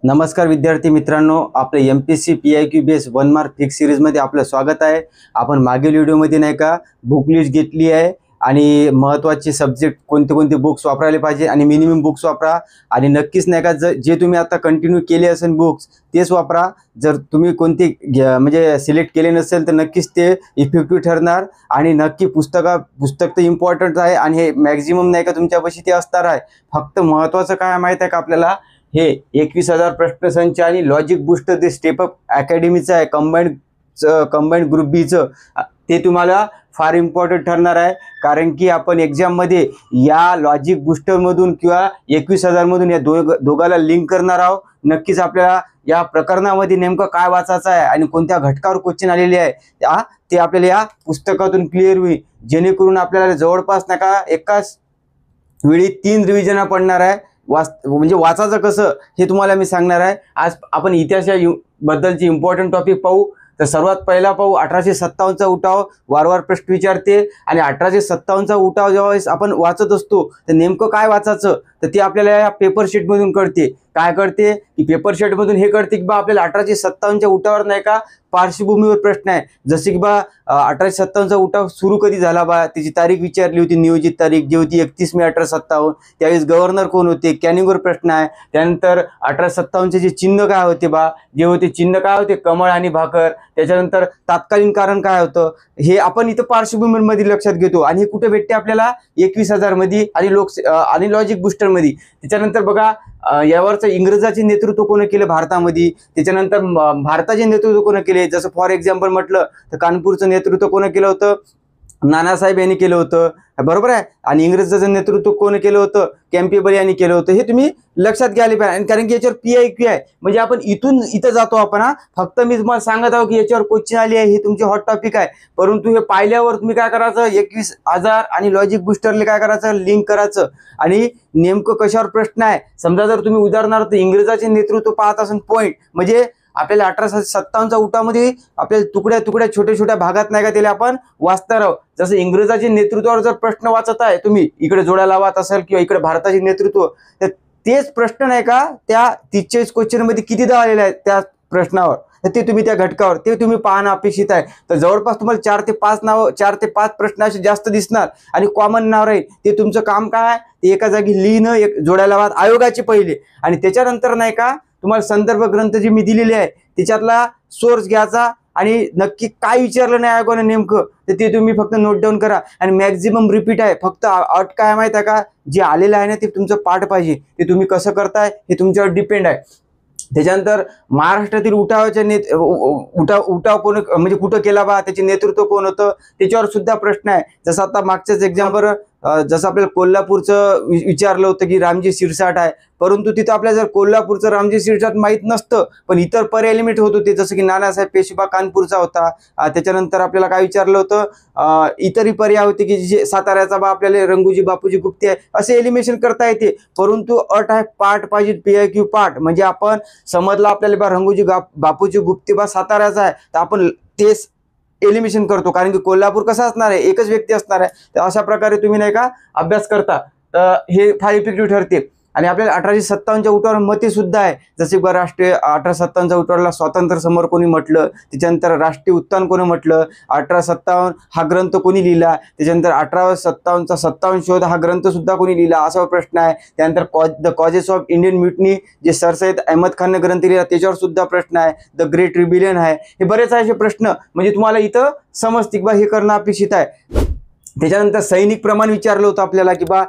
नमस्कार विद्यार्थी मित्रांनो, आपले MPSC PIQ base 1 mark fix सिरीजमध्ये आपलं स्वागत आहे। आपण मागील व्हिडिओमध्ये नाही का बुक लिस्ट घेतली आहे आणि महत्त्वाचे सब्जेक्ट कोणते कोणते बुक्स वापरायला पाहिजे आणि मिनिमम बुक्स वापरा आणि नक्कीच नाही का जे तुम्ही आता कंटिन्यू केले असेल बुक्स तेच वापरा। जर तुम्ही कोणते म्हणजे सिलेक्ट केले नसेल तर नक्कीच ते इफेक्टिव्ह ठरणार आणि नक्की पुस्तक तर इम्पॉर्टंट आहे आणि हे मॅक्झिमम नाही का तुमच्यापाशी ते असणार आहे। फक्त महत्त्वाचं काय माहिती आहे का आपल्याला, हे 21,000 प्रश्नसंच आणि लॉजिक बूस्टर ते स्टेप अप अकॅडमीचं आहे, कंबाइंड ग्रुप बीचं, ते तुम्हाला फार इम्पॉर्टंट ठरणार आहे। कारण की आपण एक्झाममध्ये या लॉजिक बूस्टरमधून किंवा 21,000 मधून या दोघाला लिंक करणार आहोत। नक्कीच आपल्याला या प्रकरणामध्ये नेमकं काय वाचायचं आहे आणि कोणत्या घटकावर क्वेश्चन आलेले आहे ते आपल्याला या पुस्तकातून क्लिअर होईल, जेणेकरून आपल्याला जवळपास नाही का एकाच वेळी 3 रिव्हिजन पडणार आहे। म्हणजे वाचायचं कसं हे तुम्हाला मी सांगणार आहे। आज आपण इतिहासाबद्दलची इम्पॉर्टंट टॉपिक पाहू। तर सर्वात पहिला पाहू 1857चा उठाव। वारंवार प्रश्न विचारते आणि 1857चा उठाव जेव्हा आपण वाचत असतो तर नेमकं काय वाचायचं तर ते आपल्याला या पेपर शीटमधून कळते। काय कळते की पेपर शीटमधून हे कळते की बा आपल्याला 1857च्या उठावावर नाही का पार्श्वभूमीवर प्रश्न आहे, जसे की बा 1857चा उठाव सुरू कधी झाला बा, त्याची तारीख विचारली होती, नियोजित तारीख जी होती 31 मे 1857। त्यावेळेस गव्हर्नर कोण होते, कॅनिंगवर प्रश्न आहे। त्यानंतर 1857चे जे चिन्ह काय होते बा, जे होते चिन्ह काय होते, कमळ आणि भाकर। त्याच्यानंतर तात्कालीन कारण काय होतं हे आपण इथं पार्श्वभूमीमध्ये लक्षात घेतो आणि हे कुठे भेटते आपल्याला 21,000 मध्ये आणि लॉजिक बूस्टर मध्ये। त्याच्यानंतर बघा यावरचं इंग्रजाचे नेतृत्व कोण केलं भारतामध्ये, त्याच्यानंतर भारताचे नेतृत्व कोण केले, जसं फॉर एक्झाम्पल म्हटलं तर कानपूरचं नेतृत्व कोण केलं होतं, नानासाहेब यांनी केलं होतं, बरोबर आहे। आणि इंग्रजाचं नेतृत्व कोण केलं होतं, कॅम्पेबल यांनी केलं होतं। हे तुम्ही लक्षात घ्यायला पाहिजे, कारण की याच्यावर PIQ आहे, म्हणजे आपण इथं जातो आपण। फक्त मी तुम्हाला सांगत आहो की याच्यावर क्वेश्चन आली आहे, हे तुमचे हॉट टॉपिक आहे। परंतु हे पाहिल्यावर तुम्ही काय करायचं, 21,000 आणि लॉजिक बूस्टरले काय करायचं, लिंक करायचं आणि नेमकं कशावर प्रश्न आहे। समजा जर तुम्ही उदाहरणार्थ इंग्रजाचे नेतृत्व पाहत असाल पॉईंट, म्हणजे आपल्याला 1857चा उठावामध्ये आपल्याला तुकड्या छोट्या भागात नाही का त्याला आपण वाचणार आहोत। जसं इंग्रजाचे नेतृत्वावर जर प्रश्न वाचत आहे तुम्ही, इकडे जोड्या लावत असाल किंवा इकडे भारताचे नेतृत्व, तर तेच प्रश्न नाही का त्या 43 क्वेश्चन मध्ये कितीदा आलेले आहेत त्या प्रश्नावर, तर ते तुम्ही त्या घटकावर ते तुम्ही पाहणं अपेक्षित आहे। तर जवळपास तुम्हाला 4 ते 5 प्रश्न असे जास्त दिसणार आणि कॉमन नाव राहील। ते तुमचं काम काय आहे, ते एका जागी लिहिणं, एक जोड्या लावत आयोगाचे पहिले, आणि त्याच्यानंतर नाही का तुम्हाला संदर्भ ग्रंथ जे मी दिलेले आहे त्याच्यातला सोर्स घ्यायचा आणि नक्की काय विचारलं नाही आयोगाने नेमकं तर ते तुम्ही फक्त नोट डाऊन करा। आणि मॅक्झिमम रिपीट आहे, फक्त अट काय माहिती आहे का, जे आलेलं आहे ना ते तुमचं पाठ पाहिजे। ते तुम्ही कसं करताय हे तुमच्यावर डिपेंड आहे। त्याच्यानंतर महाराष्ट्रातील उठाव कोण म्हणजे कुठं केला बा, त्याचे नेतृत्व कोण होतं त्याच्यावर सुद्धा प्रश्न आहे। जसं आता मागच्याच एक्झाम्पल जसं आपल्याला कोल्हापूरचं विचारलं होतं की रामजी शिरसाट आहे, परंतु तिथं आपल्याला जर कोल्हापूरचं रामजी शिरसाट माहीत नसतं पण इतर पर्याय एलिमेंट होत होते, जसं की नानासाहेब पेशवा कानपूरचा होता। त्याच्यानंतर आपल्याला काय विचारलं होतं, इतरही पर्याय होते की जे साताऱ्याचा बा आपल्याला रंगूजी बापूजी गुप्ते आहे, असे एलिमिनेशन करता येते। परंतु अट आहे पाठ पाहिजे, PIQ पाठ, म्हणजे आपण समजला आपल्याला बा रंगूजी बापूजी गुप्ते बा साताऱ्याचा आहे तर आपण तेच एलिमिनेशन करतो, कारण की कोल्हापूर कसं असणार आहे, एकच व्यक्ती असणार आहे। तर अशा प्रकारे तुम्ही नाही का अभ्यास करता तर हे फार इफेक्टिव्ह ठरते। आणि आपल्याला 1857च्या उठावावर मते सुद्धा आहे, जसे बा 1857च्या उठावाला स्वातंत्र्य समर कोणी म्हटलं, त्याच्यानंतर राष्ट्रीय उत्थान कोणी म्हटलं, 1857 हा ग्रंथ कोणी लिहिला, त्याच्यानंतर 1857चा 57 शोध हा ग्रंथ सुद्धा कोणी लिहिला, असा प्रश्न आहे। त्यानंतर द कॉजेस ऑफ इंडियन म्युटनी जे सर सय्यद अहमद खानने ग्रंथ लिहिला त्याच्यावर सुद्धा प्रश्न आहे। द ग्रेट रिबिलियन आहे, हे बरेच असे प्रश्न म्हणजे तुम्हाला इथं समजते बा हे करणं अपेक्षित आहे। त्याच्यानंतर सैनिक प्रमाण विचारलं होतं आपल्याला की बा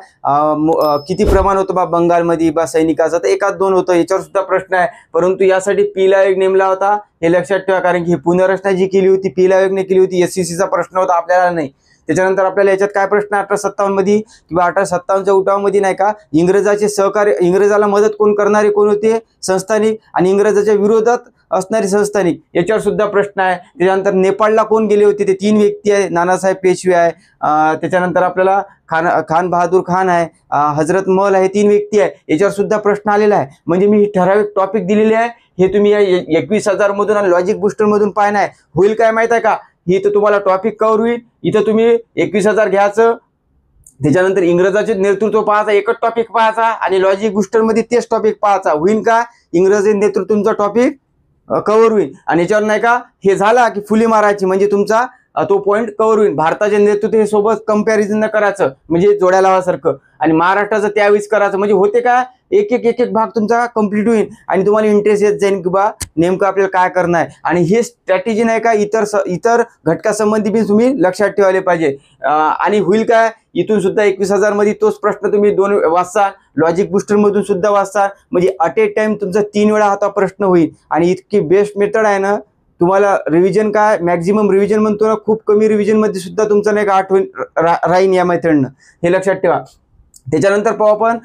किती प्रमाण होतं बा बंगालमध्ये बा सैनिकाचं, तर 1-2 होतं, याच्यावर सुद्धा प्रश्न आहे। परंतु यासाठी पील आयोग नेमला होता, हे लक्षात ठेवा, कारण की ही पुनर्रचना जी केली होती पील आयोगने केली होती, SCCचा प्रश्न होता, आपल्याला नाही। त्याच्यानंतर आपल्याला याच्यात काय प्रश्न 1857 मध्ये किंवा 1857च्या उठावामध्ये नाही का इंग्रजाचे सहकार्य, इंग्रजाला मदत कोण करणारे कोण होते, संस्थानिक, आणि इंग्रजाच्या विरोधात असणारे संस्थानिक, याच्यावर सुद्धा प्रश्न आहे। त्याच्यानंतर नेपाळला कोण गेले होते, ते 3 व्यक्ती आहे, नानासाहेब पेशवे आहे, त्याच्यानंतर आपल्याला खान बहादूर खान आहे, हजरत महल आहे, 3 व्यक्ती आहे, याच्यावर सुद्धा प्रश्न आलेला आहे। म्हणजे मी ठराविक टॉपिक दिलेले आहे, हे तुम्ही या 21,000 मधून आणि लॉजिक बूस्टर मधून पाहणार आहे। होईल काय माहिती आहे का, ही तर तुम्हाला टॉपिक कव्हर होईल। इथं तुम्ही 21,000 घ्यायचं, त्याच्यानंतर इंग्रजाचे नेतृत्व पाहायचा, एकच टॉपिक पाहायचा आणि लॉजिक बुस्टर मध्ये तेच टॉपिक पाहायचा. होईल का इंग्रजी नेतृत्वचा टॉपिक कव्हर होईल. आणि याच्यावर नाही का हे झाला की फुली मारायची, म्हणजे तुमचा तो पॉईंट कव्हर होईल. भारताचे नेतृत्व हे सोबत कंपॅरिझन करायचं म्हणजे जोड्या लावासारखं, आणि महाराष्ट्राचं त्यावेळेस करायचं, म्हणजे होते का एक एक भाग तुमचा कंप्लीट होईल आणि तुम्हाला इंटरेस्ट येत जाईल की बा नेमकं आपल्याला काय करणं आहे. आणि हे स्ट्रॅटेजी नाही का इतर घटकासंबंधी बी तुम्ही लक्षात ठेवायला पाहिजे. आणि होईल काय इथून सुद्धा 21,000 मध्ये तोच प्रश्न तुम्ही 2 वाचता, लॉजिक बुस्टर मधून सुद्धा वाचता, म्हणजे अट ए टाइम तुमचा 3 वेळा हा प्रश्न होईल. आणि इतकी बेस्ट मेथड आहे ना. तुम्हाला रिव्हिजन काय मॅक्झिमम रिव्हिजन म्हणतो ना, खूप कमी रिव्हिजन मध्ये सुद्धा तुमचं नाही का आठवण राहीन या मेथडनं, हे लक्षात ठेवा. त्याच्यानंतर पाहू आपण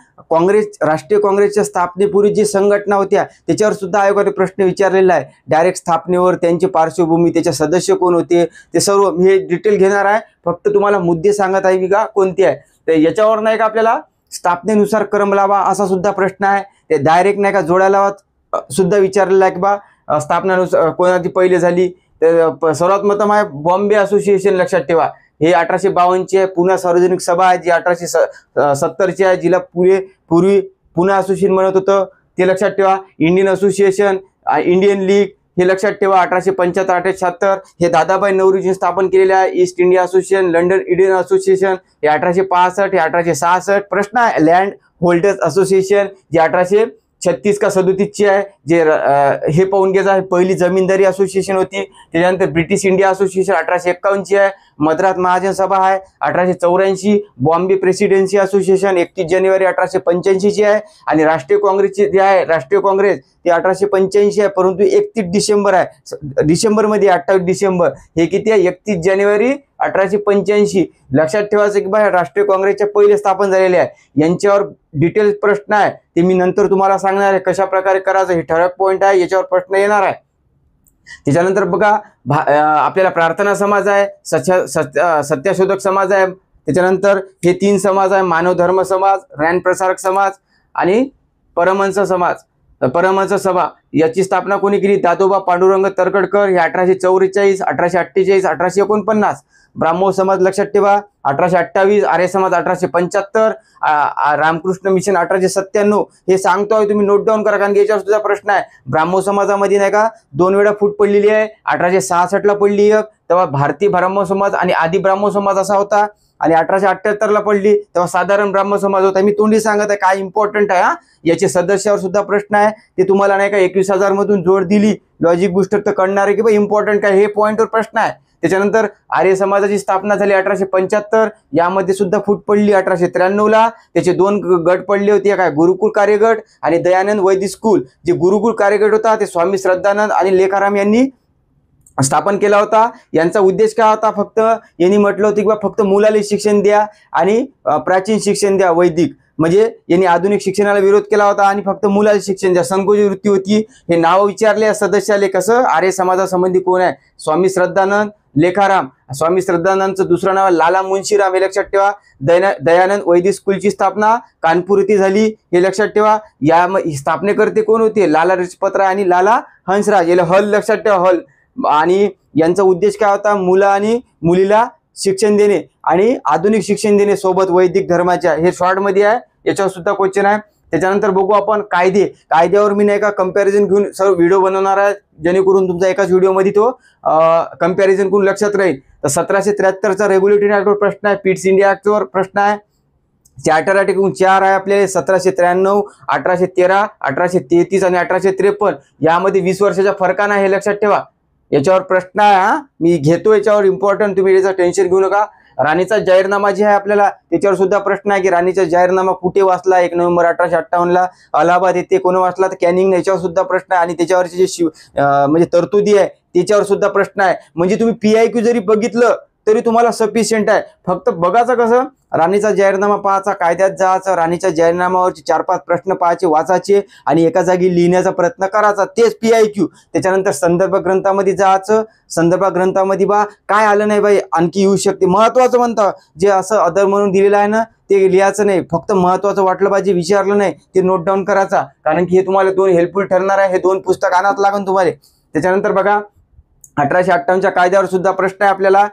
राष्ट्रीय काँग्रेसच्या स्थापनेपूर्वी जी संघटना होत्या त्याच्यावर सुद्धा आयोगाने प्रश्न विचारलेला आहे. डायरेक्ट स्थापनेवर त्यांची पार्श्वभूमी, त्याचे सदस्य कोण होते, ते सर्व मी हे डिटेल घेणार आहे. फक्त तुम्हाला मुद्दे सांगत आहे की का कोणते आहे. तर याच्यावर नाही का आपल्याला स्थापनेनुसार क्रम लावा असा सुद्धा प्रश्न आहे. ते डायरेक्ट नाही का जोड्या लावा सुद्धा विचारलेला आहे की बा स्थापनेनुसार कोणाची पहिले झाली. तर सर्वात प्रथम आहे बॉम्बे असोसिएशन, लक्षात ठेवा. हे 1852 आहे. पुणे सार्वजनिक सभा आहे जी 1870 आहे, जिला पूर्वी पुणे असोसिएशन म्हणत होतं, ते लक्षात ठेवा. इंडियन असोसिएशन, इंडियन लीग हे लक्षात ठेवा 1875-1876. हे दादाभाई नौरोजीने स्थापन केलेले आहे. East India association, London Indian association हे 1865, हे 1866. प्रश्न आहे लँड होल्डर्स असोसिएशन जे 1836 का 37 आहे, जे हे पाहून घ्यायचं, पहिली जमीनदारी असोसिएशन होती. त्याच्यानंतर ब्रिटिश इंडिया असोसिएशन 1851 आहे. मद्रास महाजन सभा आहे 1884. बॉम्बे प्रेसिडेन्सी असोसिएशन 31 जानेवारी 1885 आहे. आणि राष्ट्रीय काँग्रेसची जे आहे राष्ट्रीय काँग्रेस ते 1885 आहे, परंतु 31 डिसेंबर आहे. डिसेंबरमध्ये 28 डिसेंबर हे किती आहे 31 जानेवारी 1885. लक्षात ठेवायचं की बा राष्ट्रीय काँग्रेसच्या पहिले स्थापन झालेले आहे. यांच्यावर डिटेल्स प्रश्न आहे ते मी नंतर तुम्हाला सांगणार आहे कशा प्रकारे करायचं, हे ठळक पॉईंट आहे, याच्यावर प्रश्न येणार आहे. त्याच्यानंतर बघा आपल्याला प्रार्थना समाज आहे, सत्यशोधक समाज आहे. त्याच्यानंतर हे 3 समाज आहे, मानव धर्म समाज, ज्ञान प्रसारक समाज आणि परमहंस समाज. परमहंस सभा याची स्थापना कोणी केली, दादोबा पांडुरंग तरखडकर. हे 1844, 1848, 1849. ब्राह्मो समाज लक्षात ठेवा 1828. आर्य समाज 1875. रामकृष्ण मिशन 1897. हे सांगतोय तुम्ही नोट डाऊन करा, कारण की याच्यावर सुद्धा प्रश्न आहे. ब्राह्मो समाजामध्ये नाही का 2 वेळा फूट पडलेली आहे. 1866 ला पडली एक, तेव्हा भारतीय ब्राह्मो समाज आणि आदि ब्राह्मो समाज असा होता. आणि 1878 ला पडली तेव्हा साधारण ब्राह्मण समाज होता. मी तोंडी सांगत आहे काय इम्पॉर्टंट आहे. याचे सदस्यावर सुद्धा प्रश्न आहे, ते तुम्हाला नाही का 21,000 मधून जोड दिली लॉजिक बुस्टर तर कळणार आहे की भाई इम्पॉर्टंट काय, हे पॉईंटवर प्रश्न आहे. त्याच्यानंतर आर्य समाजाची स्थापना झाली 1875. यामध्ये सुद्धा फूट पडली 1893 ला. त्याचे 2 गट पडले होते, काय गुरुकुल कार्यगट आणि दयानंद वैदिक स्कूल. जे गुरुकुल कार्यगट होता ते स्वामी श्रद्धानंद आणि लेखाराम यांनी स्थापन केला होता. यांचा उद्देश काय होता, फक्त यांनी म्हटलं होतं की बा फक्त मुलाला शिक्षण द्या आणि प्राचीन शिक्षण द्या वैदिक, म्हणजे यांनी आधुनिक शिक्षणाला विरोध केला होता आणि फक्त मुलाला शिक्षण द्या, संकोची वृत्ती होती. हे नाव विचारले सदस्याले कसं आर्य समाजासंबंधी कोण आहे, स्वामी श्रद्धानंद, लेखाराम. स्वामी श्रद्धानंदचं दुसरं नाव लाला मुंशीराम, हे लक्षात ठेवा. दयानंद वैदिक स्कूलची स्थापना कानपूर येथे झाली, हे लक्षात ठेवा. या स्थापनेकर्ते कोण होते, लाला लाजपत राय आणि लाला हंसराज. याला हल लक्षात ठेवा, हल. आणि यांचा उद्देश काय होता, मुलं आणि मुलीला शिक्षण देणे आणि आधुनिक शिक्षण देणे सोबत वैदिक धर्माच्या. हे शॉर्ट मध्ये आहे, याच्यावर सुद्धा क्वेश्चन आहे. त्याच्यानंतर बघू आपण कायद्यावर मी नाही का कंपॅरिझन घेऊन सर्व व्हिडिओ बनवणार आहे, जेणेकरून तुमचा एकाच व्हिडिओमध्ये तो कंपॅरिझन करून लक्षात राहील. तर 1773चा रेग्युलेटरी ऍक्टवर प्रश्न आहे. पिट्स इंडिया ऍक्टवर प्रश्न आहे. चार्टर आर्टिकल 4 आहे आपले 1793, 1813, 1833 आणि 1853. यामध्ये 20 वर्षाच्या फरकाने, हे लक्षात ठेवा. याच्यावर प्रश्न आहे, मी घेतो याच्यावर इम्पॉर्टंट, तुम्ही याचं टेन्शन घेऊ नका. राणीचा जाहीरनामा जे आहे आपल्याला त्याच्यावर सुद्धा प्रश्न आहे की राणीचा जाहीरनामा कुठे वाचला, 1 नोव्हेंबर 1858 ला अलाहाबाद येथे कोण वाचला, तर कॅनिंग. याच्यावर सुद्धा प्रश्न आहे. आणि त्याच्यावरची जे म्हणजे तरतुदी आहे त्याच्यावर सुद्धा प्रश्न आहे. म्हणजे तुम्ही PIQ जरी बघितलं तरी तुम्हाला सफिशियंट आहे. फक्त बघायचं कसं, राणीचा जाहीरनामा पाहायचा, कायद्यात जायचं, राणीच्या जाहीरनामावरचे 4-5 प्रश्न पाहायचे, वाचायचे आणि एका जागी लिहिण्याचा प्रयत्न करायचा, तेच PIQ. त्याच्यानंतर संदर्भ ग्रंथामध्ये जायचं. संदर्भ ग्रंथामध्ये बा काय आलं नाही बाई आणखी येऊ शकते, महत्वाचं म्हणतं जे असं अदर म्हणून दिलेलं आहे ना ते लिहायचं नाही. फक्त महत्वाचं वाटलं पाहिजे, विचारलं नाही ते नोट डाऊन करायचा, कारण की हे तुम्हाला 2 हेल्पफुल ठरणार आहे. हे 2 पुस्तक आणावं लागेल तुम्हाला. त्याच्यानंतर बघा 1858च्या कायद्यावर सुद्धा प्रश्न आहे आपल्याला.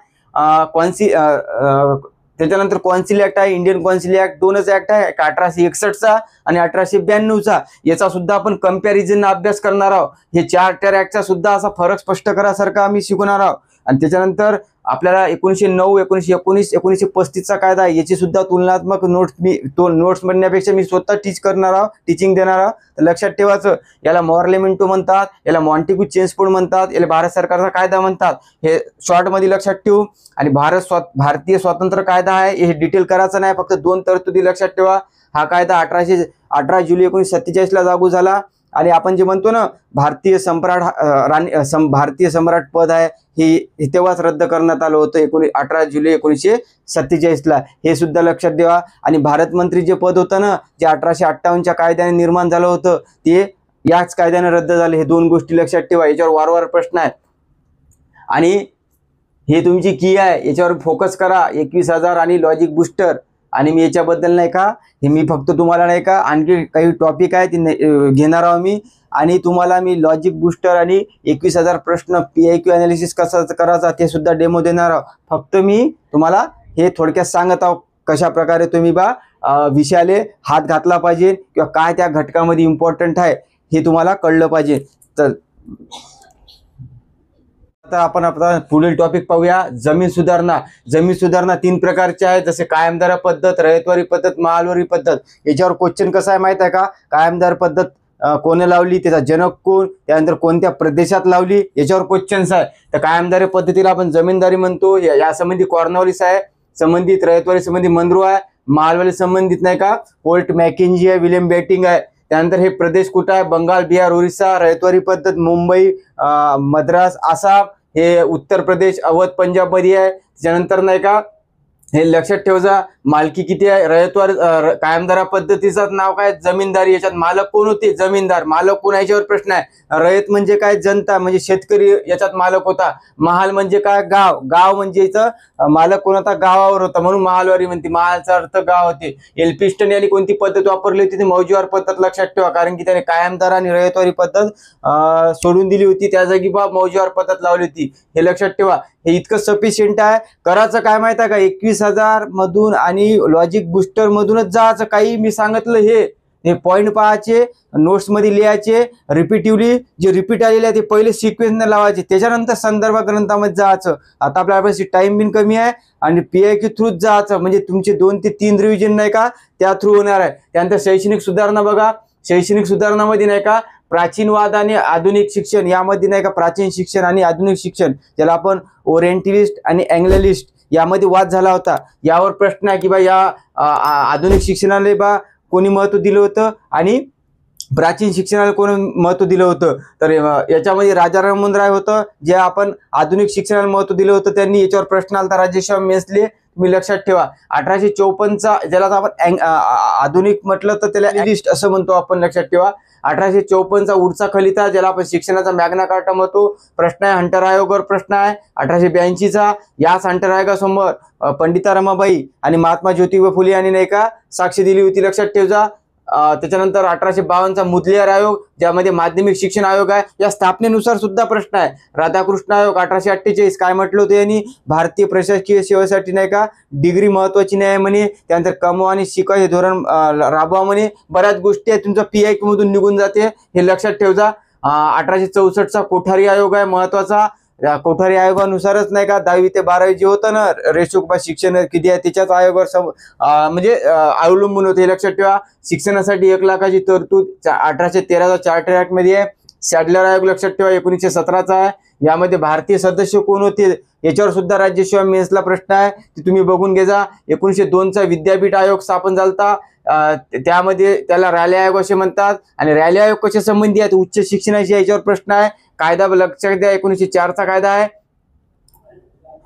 त्याच्यानंतर कौन्सिल ऍक्ट आहे, इंडियन कौन्सिल ऍक्ट, दोनच ऍक्ट आहे, 1861चा आणि 1892चा. याचा सुद्धा आपण कंपॅरिझन अभ्यास करणार आहोत. हे चार्टर ऍक्टचा सुद्धा असा फरक स्पष्ट करासारखा आम्ही शिकवणार आहोत. आणि त्याच्यानंतर आपल्याला 1909, 1919, 1935चा कायदा आहे, याची सुद्धा तुलनात्मक नोट्स मी नोट्स म्हणण्यापेक्षा मी स्वतः टीचिंग देणार आहोत. तर लक्षात ठेवायचं, याला मॉर्लेमेंटो म्हणतात, याला मॉन्टेग्यू चेम्सफोर्ड म्हणतात, याला भारत सरकारचा कायदा म्हणतात. हे शॉर्ट मध्ये लक्षात ठेवू. आणि भारतीय स्वातंत्र्य कायदा आहे, हे डिटेल करायचं नाही, फक्त 2 तरतुदी लक्षात ठेवा. हा कायदा 18 जुलै 1947ला लागू झाला. आणि आपण जे म्हणतो ना भारतीय सम्राट पद आहे, हे तेव्हाच रद्द करण्यात आलं होतं 18 जुलै 1947ला. हे सुद्धा लक्षात ठेवा. आणि भारत मंत्री जे पद होतं ना, जे 1858च्या कायद्याने निर्माण झालं होतं, ते याच कायद्याने रद्द झाले. हे 2 गोष्टी लक्षात ठेवा. याच्यावर वारंवार प्रश्न आहे. आणि हे तुमची की आहे, याच्यावर फोकस करा. 21,000 आणि लॉजिक बुस्टर. आणि मी याच्याबद्दल नाही का, हे मी फक्त तुम्हाला नाही का आणखी काही टॉपिक आहे ते घेणार आहोत मी. आणि तुम्हाला मी लॉजिक बुस्टर आणि 21,000 प्रश्न PIQ अनालिसिस कसा करायचा ते सुद्धा डेमो देणार आहोत. फक्त मी तुम्हाला हे थोडक्यात सांगत आहोत कशा प्रकारे तुम्ही विषयाले हात घातला पाहिजे किंवा काय त्या घटकामध्ये इम्पॉर्टंट आहे हे तुम्हाला कळलं पाहिजे. तर आता आपण पुढील टॉपिक पाहूया, जमीन सुधारणा. जमीन सुधारणा 3 प्रकारचे आहेत, जसे कायमदार पद्धत, रयतवारी पद्धत, महालवारी पद्धत. याच्यावर क्वेश्चन कसा आहे माहित आहे का, कायमदार पद्धत कोणी लावली, त्याचा जनक कोण, त्यानंतर कोणत्या प्रदेशात लावली, याच्यावर क्वेश्चन्स आहे. तर कायमदारी पद्धतीला आपण जमीनदारी म्हणतो. या संबंधी कॉर्नवॉलिस आहे, संबंधित रयतवारी संबंधी मनरो आहे, महालवारी संबंधित नाही का होल्ट मॅकेंजी आहे, विलियम बेटिंग आहे. त्यानंतर हे प्रदेश कुठं आहे, बंगाल, बिहार, ओरिसा. रयतवारी पद्धत मुंबई, मद्रास, आसाम. हे उत्तर प्रदेश, अवध, पंजाब मध्ये आहे. त्यानंतर नाही का हे लक्षात ठेवायचा, मालकी किती आहे. रयतवार कायमदारा पद्धतीचं नाव काय, जमीनदारी. याच्यात मालक कोण होते, जमीनदार. मालक कोण, याच्यावर प्रश्न आहे. रयत म्हणजे काय, जनता म्हणजे शेतकरी, याच्यात मालक होता. महाल म्हणजे काय, गाव. गाव म्हणजे याचं मालक कोण होता, गावावर होता, म्हणून महालवारी म्हणते. महालचा अर्थ गाव होते. एल्फिस्टन यांनी कोणती पद्धत वापरली होती, ती मौजेवार पद्धत. लक्षात ठेवा, कारण की त्याने कायमदार आणि रयतवारी पद्धत सोडून दिली होती, त्या जागी मौजेवार पद्धत लावली होती. हे लक्षात ठेवा. हे इतकं सफिशियंट आहे. करायचं काय माहित आहे का, 21,000 मधून आणि लॉजिक बुस्टर मधूनच जायचं. काही मी सांगितलं हे पॉइंट पाहायचे, नोट्स मध्ये लिहायचे, रिपीटिव्हली जे रिपीट आलेले आहे ते पहिले सिक्वेन्सने लावायचे, त्याच्यानंतर संदर्भ ग्रंथामध्ये जायचं. आता आपल्यापाशी टाइम बिन कमी आहे आणि PIQ थ्रूच जायचं, म्हणजे तुमचे 2 ते 3 रिव्हिजन नाही का त्या थ्रू होणार आहे. त्यानंतर शैक्षणिक सुधारणा बघा. शैक्षणिक सुधारणामध्ये नाही का प्राचीनवाद आणि आधुनिक शिक्षण, यामध्ये नाही का प्राचीन शिक्षण आणि आधुनिक शिक्षण, ज्याला आपण ओरिएंटलिस्ट आणि अँग्लिस्ट यामध्ये वाद झाला होता. यावर प्रश्न आहे की या आधुनिक शिक्षणाला कोणी महत्व दिलं होतं आणि प्राचीन शिक्षणाला कोणी महत्व दिलं होतं. तर याच्यामध्ये राजा राममोहन राय होतं, जे आपण आधुनिक शिक्षणाला महत्व दिलं होतं त्यांनी. याच्यावर प्रश्न आला राजेश्वर मेसले, तुम्ही लक्षात ठेवा. 1854चा, ज्याला आपण आधुनिक म्हटलं तर त्याला अँग्लिस्ट असं म्हणतो आपण, लक्षात ठेवा. 1854चा उडचा खलिता, ज्याला आपण शिक्षणाचा मॅग्ना कार्टा म्हणतो. प्रश्न आहे, हंटर आयोगावर प्रश्न आहे. 1882चा, याच हंटर आयोगासमोर पंडिता रमाबाई आणि महात्मा ज्योतिबा फुले यांनी नाही का साक्ष दिली होती, लक्षात ठेवा. त्याच्यानंतर 1852चा मुदलियार आयोग, ज्यामध्ये माध्यमिक शिक्षण आयोग आहे, या स्थापनेनुसार सुद्धा प्रश्न आहे. राधाकृष्ण आयोग 1848, काय म्हटलं होतं यांनी, भारतीय प्रशासकीय सेवेसाठी नाही का डिग्री महत्वाची नाही म्हणे. त्यानंतर कमवा आणि शिका हे धोरण राबवा म्हणे. बऱ्याच गोष्टी आहेत तुमचा PIQ मधून निघून जाते, हे लक्षात ठेवा. 1864चा कोठारी आयोग आहे महत्वाचा. कोठारी आयोगानुसारच नाही का 10वी ते 12वी जे होतं ना रेशो शिक्षण किती आहे त्याच्याच आयोगावर म्हणजे अवलंबून होते, हे लक्षात ठेवा. शिक्षणासाठी 1 लाखाची तरतूद 1813चा चार्टर ऍक्ट मध्ये आहे. सॅडलर आयोग लक्षात ठेवा 1917चा आहे. यामध्ये भारतीय सदस्य कोण होते याच्यावर सुद्धा राज्यसेवा मेन्सला प्रश्न आहे, ते तुम्ही बघून घ्या. 1902चा विद्यापीठ आयोग स्थापन झाला, त्यामध्ये त्याला रॅली आयोग असे म्हणतात. आणि रॅली आयोग कशा संबंधी आहे, उच्च शिक्षणाशी, याच्यावर प्रश्न आहे. कायदा लक्षात द्या, 1904चा कायदा आहे.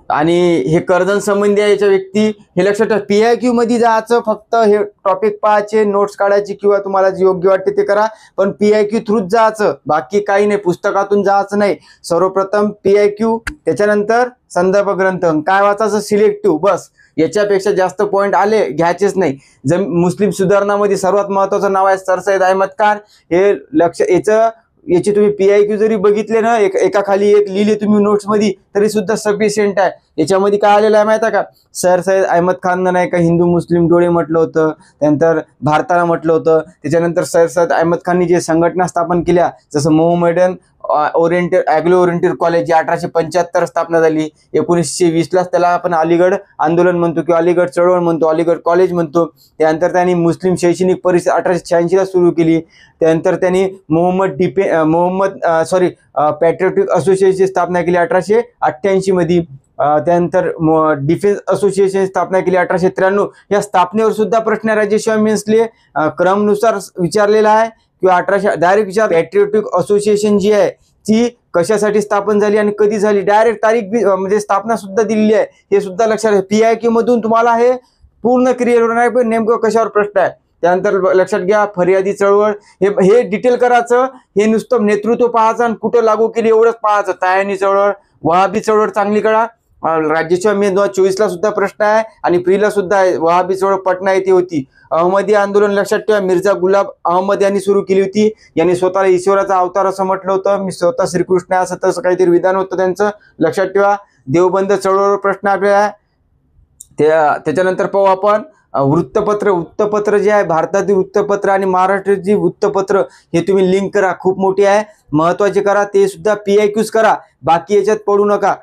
आणि हे कर्जन संबंधी आहे याच्या व्यक्ती, हे लक्षात ठेवा. PIQ मध्ये जायचं, फक्त हे टॉपिक पाहायचे, नोट्स काढायची किंवा तुम्हाला जे योग्य वाटते ते करा, पण PIQ थ्रूच जायचं, बाकी काही नाही, पुस्तकातून जायचं नाही. सर्वप्रथम PIQ, त्याच्यानंतर संदर्भ ग्रंथ, काय वाचायचं सिलेक्टिव्ह, बस. याच्यापेक्षा जास्त पॉइंट आले घ्यायचेच नाही. मुस्लिम सुधारणामध्ये सर्वात महत्वाचं नाव आहे सरसैयद अहमद खान. हे याचं याचे तुम्ही PIQ जरी बघितले ना, एका खाली एक लिहिले तुम्ही नोट्स मध्ये, तरी सुद्धा सफिशियंट आहे. याच्यामध्ये काय आलेलं आहे माहिती आहे का, सर सय्यद अहमद खाननं नाही का हिंदू मुस्लिम डोळे म्हटलं होतं, त्यानंतर भारताला म्हटलं होतं. त्याच्यानंतर सर सय्यद अहमद खाननी जे संघटना स्थापन केल्या, जसं Mohammedan oriented Anglo oriented college जी 1875 स्थापना झाली. 1920लाच त्याला आपण अलीगड आंदोलन म्हणतो किंवा अलीगड चळवळ म्हणतो, अलीगड कॉलेज म्हणतो. त्यानंतर त्यांनी मुस्लिम शैक्षणिक परिषद 1886ला सुरू केली. त्यानंतर त्यांनी पॅट्रियोटिक असोसिएशनची स्थापना केली 1888 मध्ये. त्यानंतर डिफेन्स असोसिएशन स्थापना केली 1893. या स्थापनेवर सुद्धा प्रश्न राज्यसेवा मेन्सले क्रमनुसार विचारलेला आहे किंवा 1800 डायरेक्ट विचार. पॅट्रियोटिक असोसिएशन जी आहे ती कशासाठी स्थापन झाली आणि कधी झाली, डायरेक्ट तारीख म्हणजे स्थापना सुद्धा दिलेली आहे. हे सुद्धा लक्षात PIQ मधून तुम्हाला हे पूर्ण क्लिअर नाही पण नेमकं कशावर प्रश्न आहे. त्यानंतर लक्षात घ्या फरियादी चळवळ, हे डिटेल करायचं. हे नुसतं नेतृत्व पाहायचं आणि कुठं लागू केली एवढंच पाहायचं. तायानी चळवळ, वहाबी चळवळ चांगली कळा. राज्यसेवा मे 2024ला सुद्धा प्रश्न आहे आणि प्रीला सुद्धा आहे. वहाबी चळवळ पटना येथे होती. अहमदी आंदोलन लक्षात ठेवा, मिर्झा गुलाब अहमद यांनी सुरू केली होती. यांनी स्वतःला ईश्वराचा अवतार असं म्हटलं होतं. मी स्वतः श्रीकृष्ण आहे असं तसं काहीतरी विधान होतं त्यांचं, लक्षात ठेवा. देवबंद चळवळीवर प्रश्न आपल्याला. त्याच्यानंतर पाहू आपण वृत्तपत्र जे आहे, भारतातील वृत्तपत्र आणि महाराष्ट्राची वृत्तपत्र, हे तुम्ही लिंक करा, खूप मोठी आहे, महत्वाचे करा. ते सुद्धा PIQच करा, बाकी याच्यात पडू नका,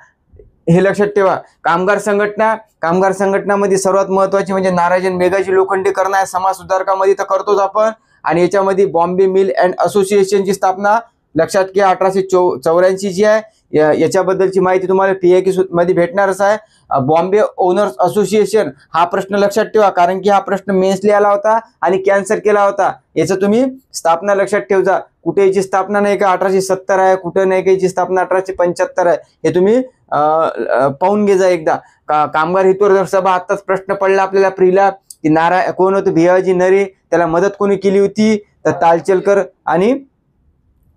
हे लक्षात ठेवा. कामगार संघटनामध्ये सर्वात महत्वाची म्हणजे नारायण मेघाजी लोखंडेकरण आहे. समाज सुधारकामध्ये तर करतोच आपण. आणि याच्यामध्ये बॉम्बे मिल अँड असोसिएशनची स्थापना लक्षात घ्या 1884 जी आहे. याच्याबद्दलची माहिती तुम्हाला PIQ मध्ये भेटणारच आहे. बॉम्बे ओनर्स असोसिएशन हा प्रश्न लक्षात ठेवा, कारण की हा प्रश्न मेन्सला आला होता आणि कॅन्सर केला होता. याचं तुम्ही स्थापना लक्षात ठेवजा. कुठे याची स्थापना नाही का 1870 आहे, कुठे नाही का याची स्थापना 1875 आहे. हे तुम्ही पाहून घे जा एकदा. कामगार हितवर्धक सभा, आत्ताच प्रश्न पडला आपल्याला प्रीला की कोण होते, भिवाजी नरे, त्याला मदत कोणी केली होती, तर तालचेलकर आणि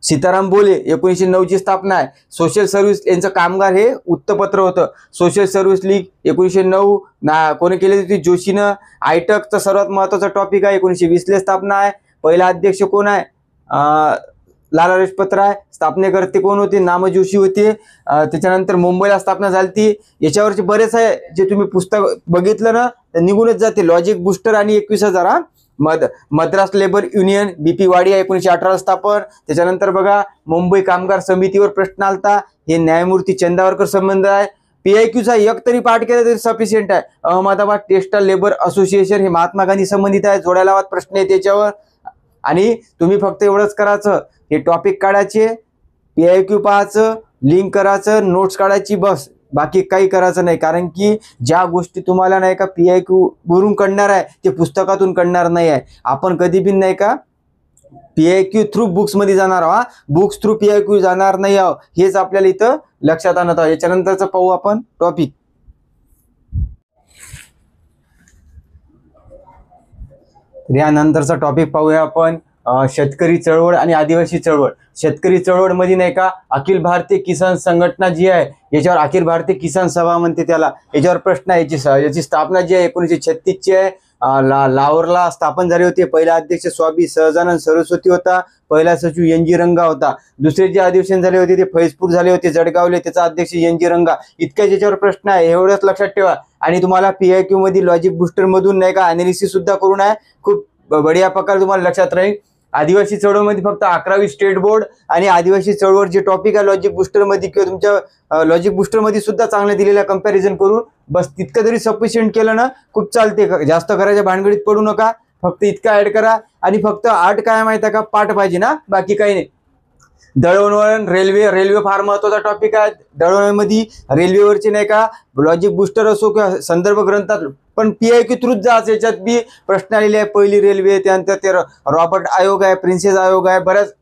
सीताराम बोले. 1909ची स्थापना आहे. सोशल सर्व्हिस यांचं कामगार हे वृत्तपत्र होतं. सोशल सर्व्हिस लीग 1909 कोणी केली होती, जोशीनं. आयटकचा सर्वात महत्वाचा टॉपिक आहे. 1920ला स्थापना आहे. पहिला अध्यक्ष कोण आहे, लाला लजपत राय. स्थापनेकर्ते कोण होते, नाम जोशी होते. त्याच्यानंतर मुंबईला स्थापना झाली. याच्यावरचे बरेच आहे, जे तुम्ही पुस्तक बघितलं ना तर निघूनच जाते. लॉजिक बुस्टर आणि 21,000. Madras labour union BP Wadia 1918 स्थापन. त्याच्यानंतर बघा मुंबई कामगार समितीवर प्रश्न आलता. हे न्यायमूर्ती चंदावरकर संबंध आहे. PIQचा एक तरी पाठ केला तरी सफिशियंट आहे. अहमदाबाद टेक्स्टाईल लेबर असोसिएशन हे महात्मा गांधी संबंधित आहे. जोड्याला प्रश्न आहे त्याच्यावर. आणि तुम्ही फक्त एवढंच करायचं, हे टॉपिक काढायचे, PIQ पाहायचं, लिंक करायचं, नोट्स काढायची, बस. बाकी काही करायचं नाही. कारण की ज्या गोष्टी तुम्हाला नाही का PIQ वरून कळणार आहे ते पुस्तकातून कळणार नाही आहे. आपण कधी बी नाही का PIQ थ्रू बुक्समध्ये जाणार आहोत, बुक्स थ्रू PIQ जाणार नाही आहोत. हेच आपल्याला इथं लक्षात आणत आहोत. याच्यानंतरचं पाहू आपण टॉपिक. यानंतरचा टॉपिक पाहूया आपण शेतकरी चळवळ आणि आदिवासी चळवळ. शेतकरी चळवळ मध्ये नाही का अखिल भारतीय किसान संघटना जी आहे, याच्यावर अखिल भारतीय किसान सभा म्हणते त्याला. याच्यावर प्रश्न आहे. याची स्थापना जी आहे 1936ची आहे. लाहोरला स्थापन झाली होती. पहिला अध्यक्ष स्वामी सहजानंद सरस्वती होता. पहिला सचिव NG रंगा होता. दुसरे जे अधिवेशन झाले होते ते फैजपूर झाले होते, जळगावले. त्याचा अध्यक्ष NG रंगा. इतक्याच याच्यावर प्रश्न आहे, एवढंच लक्षात ठेवा. आणि तुम्हाला PIQ मध्ये लॉजिक बुस्टर मधून नाही का अनालिसिस सुद्धा करून आहे. खूप बढिया प्रकारे तुम्हाला लक्षात राहील. आदिवासी चळवळमध्ये फक्त 11वी स्टेट बोर्ड आणि आदिवासी चळवळ जे टॉपिक आहे लॉजिक बुस्टर मध्ये किंवा तुमच्या लॉजिक बुस्टर मध्ये सुद्धा चांगलं दिलेलं आहे कंपॅरिझन करून. बस तितकं तरी सफिशियंट केलं ना खूप चालते. जास्त करायच्या भानगडीत पडू नका. फक्त इतका ऍड करा. आणि फक्त 8 काय माहिती आहे का पाठ पाहिजे ना, बाकी काही नाही. दळणवळण, रेल्वे फार महत्वाचा टॉपिक आहे. दळणवळणमध्ये रेल्वेवरची नाही का लॉजिक बुस्टर असो किंवा संदर्भ ग्रंथात पण PIQ थ्रूच जायचं. याच्यात बी प्रश्न आलेले आहे. पहिली रेल्वे, त्यानंतर ते रॉबर्ट आयोग आहे, प्रिन्सेस आयोग आहे, बऱ्याच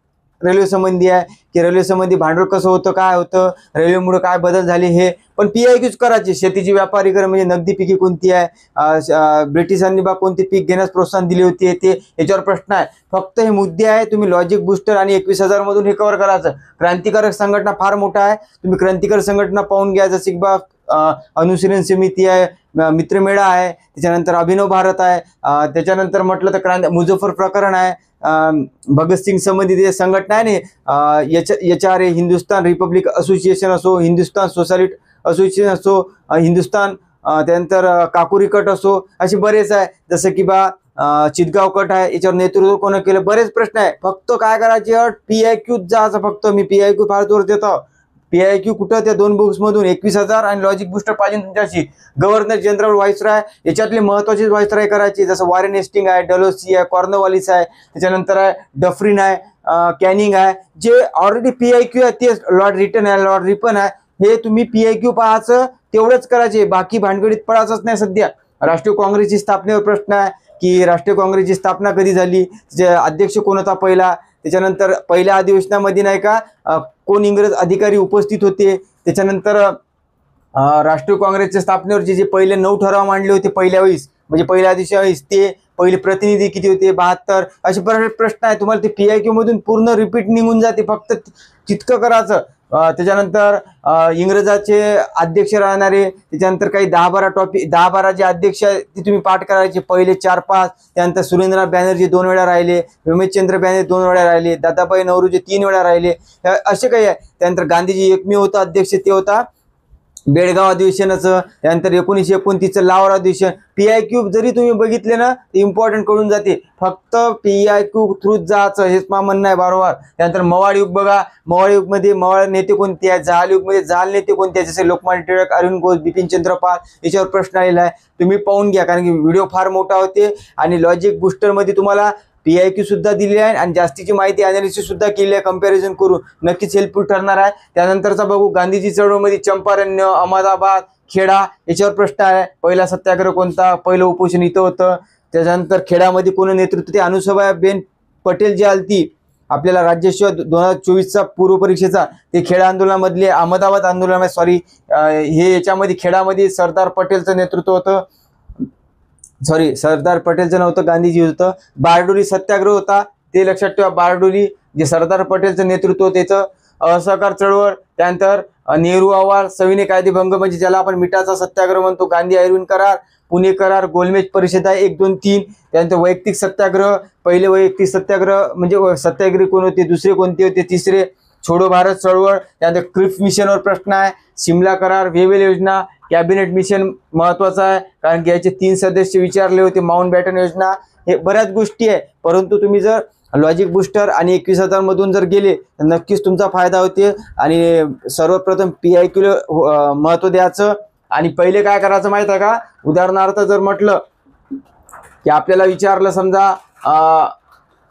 रेल्वे संबंधी आहे की रेल्वे संबंधी भांडवल कसं होतं, काय होतं, रेल्वेमुळे काय बदल झाले, हे पण PIQच करायचे. शेतीची व्यापारीकरण म्हणजे नगदी पिके कोणती आहे, ब्रिटिशांनी बा कोणते पीक घेण्यास प्रोत्साहन दिले होते, ते याच्यावर प्रश्न आहे. फक्त हे मुद्दे आहे. तुम्ही लॉजिक बुस्टर आणि 21,000 मधून हे कव्हर करायचं. क्रांतिकारक संघटना फार मोठा आहे. तुम्ही क्रांतिकारक संघटना पाहून घ्या. जसे बा अनुशीलन समिती आहे, मित्रमेळा आहे, त्याच्यानंतर अभिनव भारत आहे, त्याच्यानंतर म्हटलं तर मुझफ्फर प्रकरण आहे, भगतसिंग संबंधित संघटना आहे ना, याच्या हिंदुस्तान रिपब्लिक असोसिएशन असो, हिंदुस्तान सोशलिस्ट असोसिएशन असो, हिंदुस्तान त्यानंतर काकुरी कट असो, असे बरेच आहे. जसं की चितगाव कट आहे, याच्यावर नेतृत्व कोण केलं, बरेच प्रश्न आहे. फक्त काय करायचे, PIQ जायचं. फक्त मी PIQ फार जोर देतो. PIQ कुठं, त्या 2 बुक्स मधून 21,000 आणि लॉजिक बुस्टर पाहिजे तुमच्याशी. गव्हर्नर जनरल व्हाईसरॉय याच्यातले महत्वाचे व्हाईसरॉय करायचे, जसं वॉरेन हेस्टिंग आहे, डलोसी आहे, कॉर्नवालिस आहे, त्याच्यानंतर आहे डफरिन आहे, कॅनिंग आहे. जे ऑलरेडी PIQ आहे ते लॉर्ड रिटन आहे, लॉर्ड रिपन आहे. हे तुम्ही PIQ पाहायचं, तेवढंच करायचे, बाकी भानगडीत पडायचंच नाही. सध्या राष्ट्रीय काँग्रेसची स्थापनेवर प्रश्न आहे की राष्ट्रीय काँग्रेसची स्थापना कधी झाली, त्याचे अध्यक्ष कोण होता पहिला, त्याच्यानंतर पहिल्या अधिवेशनामध्ये नाही का कोण इंग्रज अधिकारी उपस्थित होते, त्याच्यानंतर राष्ट्रीय काँग्रेसच्या स्थापनेवरचे जे पहिले 9 ठराव मांडले होते पहिल्या वेळेस, म्हणजे पहिल्या अधिवेशनावेळेस, ते पहिले प्रतिनिधी किती होते, 72, असे बरेच प्रश्न आहे. तुम्हाला ते PIQ मधून पूर्ण रिपीट निघून जाते, फक्त तितकं करायचं. त्याच्यानंतर इंग्रजाचे अध्यक्ष राहणारे, त्याच्यानंतर काही 10-12 टॉपिक, 10-12 जे अध्यक्ष आहेत ते तुम्ही पाठ करायचे, पहिले 4-5. त्यानंतर सुरेंद्रनाथ बॅनर्जी 2 वेळा राहिले, रमेशचंद्र बॅनर्जी 2 वेळा राहिले, दादाभाई नौरोजी 3 वेळा राहिले, असे काही आहे. त्यानंतर गांधीजी एकमेव होता अध्यक्ष, ते होता बेळगाव अधिवेशनाचं. त्यानंतर 1929चं लाहोर अधिवेशन. PIQ जरी तुम्ही बघितले ना, ते इम्पॉर्टंट कळून जाते. फक्त PIQ थ्रूच जायचं, हेच मा म्हणणं आहे वारंवार. त्यानंतर मवाळ युग बघा, मवाळ युगमध्ये मवाळ नेते कोणते आहेत, जहाल युगमध्ये जहाल नेते कोणते आहेत, जसे लोकमान्य टिळक, अरविंद घोष, बिपिनचंद्र पाल, याच्यावर प्रश्न आलेला आहे. तुम्ही पाहून घ्या, कारण की व्हिडिओ फार मोठा होते. आणि लॉजिक बुस्टरमध्ये तुम्हाला PIQ सुद्धा दिली आहे आणि जास्तीची माहिती अनालिसिस सुद्धा केली आहे, कंपॅरिझन करून. नक्कीच हेल्पफुल ठरणार आहे. त्यानंतरचा बघू, गांधीजी चळवळीमध्ये चंपारण्य, अहमदाबाद, खेडा, याच्यावर प्रश्न आहे. पहिला सत्याग्रह कोणता, पहिलं उपोषण इथं होतं. त्याच्यानंतर खेड्यामध्ये कोण नेतृत्व, ते अनुसुभाबेन पटेल जी आलती आपल्याला राज्यसेवा 2024चा पूर्व परीक्षेचा, ते खेडा आंदोलनामधले, अहमदाबाद आंदोलनामध्ये, सॉरी, हे याच्यामध्ये खेडामध्ये सरदार पटेलचं नेतृत्व होतं. सरदार पटेलचं नव्हतं, गांधीजी होतं. बारडोली सत्याग्रह होता, ते लक्षात ठेवा. बारडोली जे सरदार पटेलचं नेतृत्व, त्याचं असहकार चळवळ. त्यानंतर नेहरू अहवाल, सविनय कायदेभंग, म्हणजे ज्याला आपण मिठाचा सत्याग्रह म्हणतो, गांधी आयर्विन करार, पुणे करार, गोलमेज परिषदा 1, 2, 3. त्यानंतर वैयक्तिक सत्याग्रह, पहिले वैयक्तिक सत्याग्रह म्हणजे सत्याग्रही कोण होते, दुसरे कोणते होते, तिसरे छोडो भारत चळवळ. त्यानंतर क्रिप्स मिशनवर प्रश्न आहे, सिमला करार, वेव्हेल योजना, कॅबिनेट मिशन महत्वाचं आहे, कारण की याचे 3 सदस्य विचारले होते, माउंट बॅटन योजना, हे बऱ्याच गोष्टी आहे. परंतु तुम्ही जर लॉजिक बुस्टर आणि 21,000 मधून जर गेले तर नक्कीच तुमचा फायदा होते. आणि सर्वप्रथम PIQ महत्व द्यायचं. आणि पहिले काय करायचं माहित आहे का, उदाहरणार्थ जर म्हटलं की आपल्याला विचारलं समजा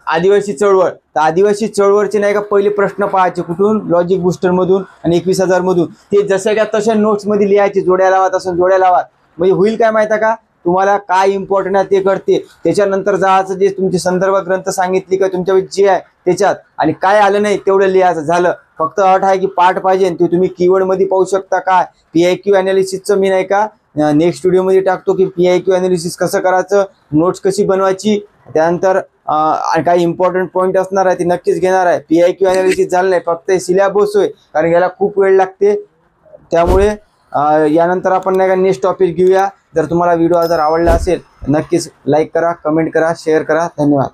आदिवासी चळवळ, तर आदिवासी चळवळचे नाही का पहिले प्रश्न पाहायचे, कुठून, लॉजिक बुस्टर मधून आणि 21,000 मधून. ते जसे का तशा नोट्स मध्ये लिहायचे, जोड्या लावा, तसं जोड्या लावा. म्हणजे होईल काय माहिती आहे का, तुम्हाला काय इम्पॉर्टंट आहे ते कळते. त्याच्यानंतर जायचं, जे तुमचे संदर्भ ग्रंथ सांगितले का तुमच्या जे आहे त्याच्यात, आणि काय आलं नाही तेवढं लिहायचं, झालं. फक्त अट आहे की पाठ पाहिजे, ते तुम्ही कीवर्ड मध्ये पाहू शकता. काय PIQ अनालिसिसचं मी नाही का नेक्स्ट व्हिडिओमध्ये टाकतो की PIQ अनालिसिस कसं करायचं, नोट्स कशी बनवायची. त्यानंतर काही इम्पॉर्टंट पॉईंट असणार आहे ते नक्कीच घेणार आहे. PIQ अनालिसिस झालं नाही, फक्त सिलेबस होय, कारण याला खूप वेळ लागते. त्यामुळे यानंतर आपण नाही का नेक्स्ट टॉपिक घेऊया. जर तुम्हाला व्हिडिओ जर आवडला असेल नक्कीच लाईक करा, कमेंट करा, शेअर करा. धन्यवाद.